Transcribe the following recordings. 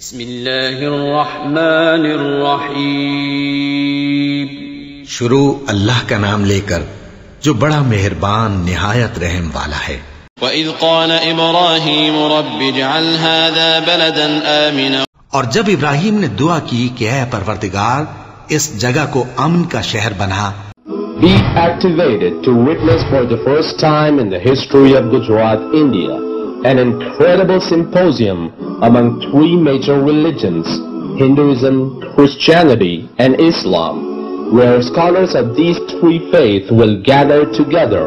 बिस्मिल्लाहिर्रहमानिर्रहीम। शुरू अल्लाह का नाम लेकर जो बड़ा मेहरबान निहायत रहम वाला है। वइज़ क़ाल इब्राहीम रब्बि इजअल हाज़ा बलदन आमिना। और जब इब्राहिम ने दुआ की कि ऐ परवरदिगार इस जगह को अमन का शहर बना। Be activated to witness for the first time in the history of Gujarat, India, an incredible symposium among three major religions, Hinduism, Christianity, and Islam, where scholars of these three faiths will gather together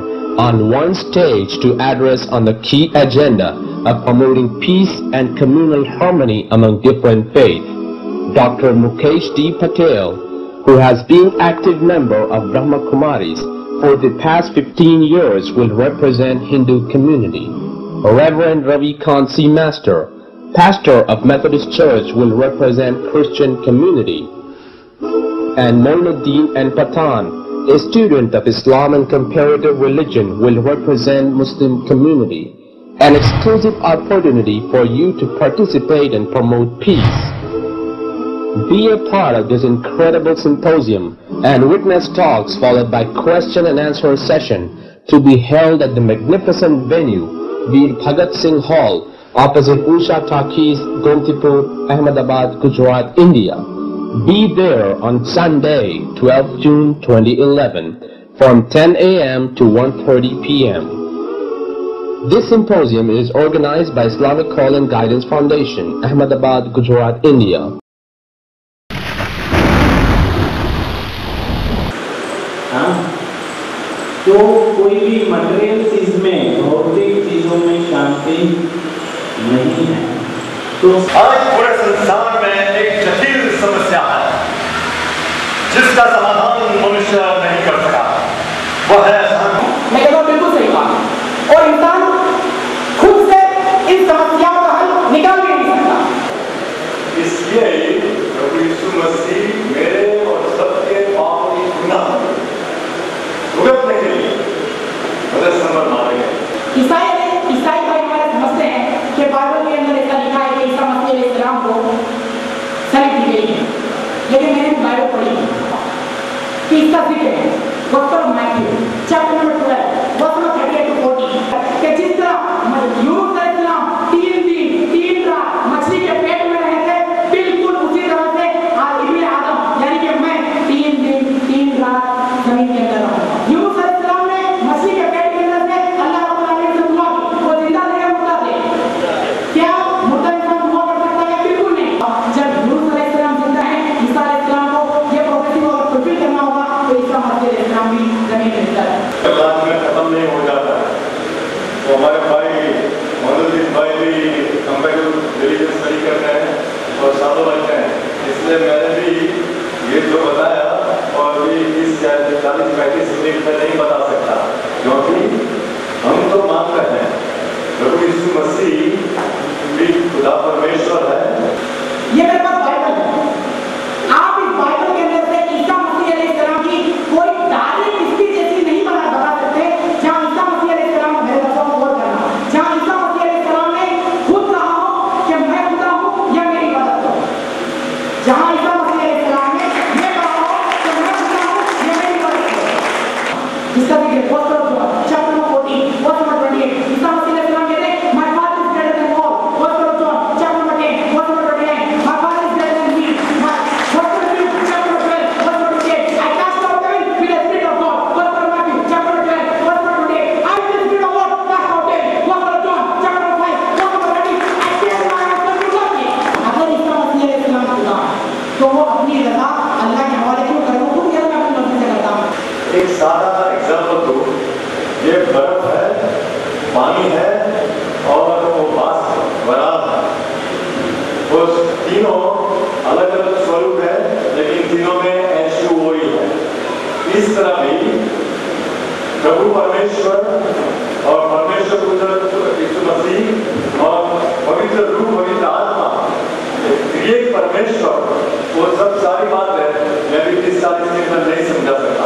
on one stage to address on the key agenda of promoting peace and communal harmony among different faiths. Dr. Mukesh D. Patel, who has been active member of Brahma Kumaris for the past 15 years, will represent Hindu community. Reverend Ravi Kansi Master, pastor of Methodist Church, will represent Christian community. And Moinuddin and Patan, a student of Islam and comparative religion, will represent Muslim community. An exclusive opportunity for you to participate and promote peace. Be a part of this incredible symposium and witness talks followed by question and answer session to be held at the magnificent venue, Veer Bhagat Singh Hall, opposite Usha Talkies, Gomtipur, Ahmedabad, Gujarat, India. Be there on Sunday, 12 June 2011, from 10 a.m. to 1:30 p.m. This symposium is organized by Islamic Call and Guidance Foundation, Ahmedabad, Gujarat, India. तो कोई भी material चीज में, भौतिक चीजों में शांति नहीं है। तो आज पूरे संसार में एक जटिल समस्या है जिसका समाधान मनुष्य नहीं कर सका, वह है मैं कहता हूं बिल्कुल सही बात। और इंसान खुद से इन समस्याओं का हल निकाल भी नहीं सकता। इसलिए प्रभु यीशु मसीह मेरे और सबके पाप की गुनाह भुगतने के लिए मदद मारे गए। ईसाई भाई हमारे समझते हैं कि बाइबल के अंदर ऐसा लिखा है कि ईसा मसीह अलैहिस्सलाम को सलीब दी गई है, लेकिन मैंने बाइबल पढ़ी कि इसका जिक्र है gospel of Matthew chapter number 12 verse number 38 to 40 कि जिस तरह यूनुस अलैहिस्सलाम 3 दिन 3 रात मछली के पेट में रहे थे, बिल्कुल उसी तरह से आज इब्ने आदम यानी कि मैं 3 दिन 3 रात जमीन के अंदर रहूंगा। यूनुस अलैहिस्सलाम ने मछली के पेट के अंदर से अल्लाह रब्बुल आलमीन से दुआ की, वो जिंदा थे या मुर्दा थे? क्या मुर्दा इंसान दुआ कर सकता है? बिल्कुल नहीं। जब यूनुस अलैहिस्सलाम जिंदा हैं, ईसा अलैहिस्सलाम को ये प्रोफेसी को फुलफिल करना होगा तो ईसा मसीह अलैहिस्सलाम भी जमीन में जिंदा है। बाद में खत्म नहीं हो जाता है। तो हमारे भाई मोइनुद्दीन भाई भी कंपैरेटिव रिलीजन स्टडी करते हैं और सालों रखते हैं, इसलिए मैंने भी ये जो बताया और भी 30-40-35 मिनट में नहीं बता सकता, क्योंकि हम तो मानते हैं प्रभु यीशु मसीह भी खुदा परमेश्वर है। ये मेरे पास बाइबल है। आप इस बाइबल के अंदर से ईसा मसीह अलैहिस्सलाम की कोई तारीफ इसकी जैसी नहीं बता सकते जहां ईसा मसीह अलैहिस्सलाम मेरे लफ्ज़ों को गौर करना, जहां ईसा मसीह अलैहिस्सलाम ने खुद कहा हो कि मैं खुदा हूं या मेरी इबादत करो, जहां ईसा मसीह अलैहिस्सलाम ने ये कहा हो कि मैं खुदा हूं या मेरी इबादत करो। इसका भी gospel of John chapter number 14 verse number 28 ईसा मसीह अलैहिस्सलाम कहते हैं my father is greater than all. Gospel of John chapter number 10 verse number 29 my father is greater than me. Gospel of Luke chapter number 12 verse number 28 I cast out devil with the spirit of God. Gospel of Matthew chapter number 12 verse number 28 I with the spirit of God cast out devil. Gospel of John chapter number 5 verse number 30 I came by my self to love you. अगर ईसा मसीह अलैहिस्सलाम खुदा तो वो अपनी रज़ा अल्लाह के हवाले क्यों करे? वो खुद कहता है अपनी मर्जी से करता हूं। एक सादा एग्जाम्पल दो, ये बर्फ है, पानी है और वो बरात है, वो तीनों अलग अलग स्वरूप है, लेकिन तीनों में H2O ही है। इस तरह भी प्रभु परमेश्वर और परमेश्वर यीशु मसीह और पवित्र रूह पवित्र आत्मा एक परमेश्वर, वो सब सारी बात है। मैं भी 30-40 मिनट में नहीं समझा सकता।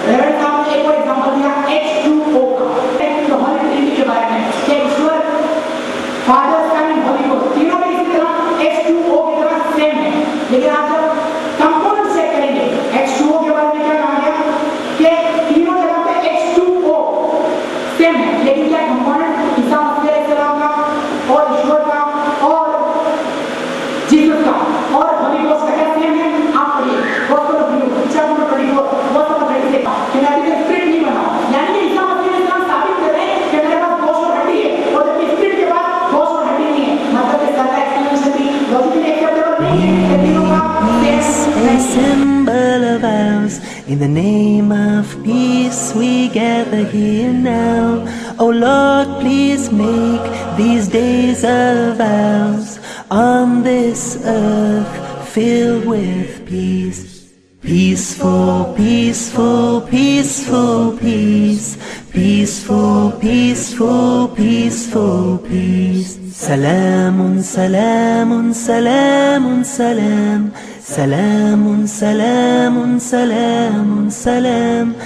रेवरेंड साहब ने एक और एग्जांपल दिया H2O का, तो होली ट्रिनिटी के बारे में कि ईश्वर फादर सन होली गोस्ट तीनों में इसी तरह H2O symbol of ours. In the name of peace we gather here now. Oh Lord, please make these days of ours on this earth filled with peace. Peaceful, peaceful, peaceful peace. Peaceful, peaceful, peaceful peace. Salamun, salamun, salamun, salam. Salamun, salamun, salamun, salam.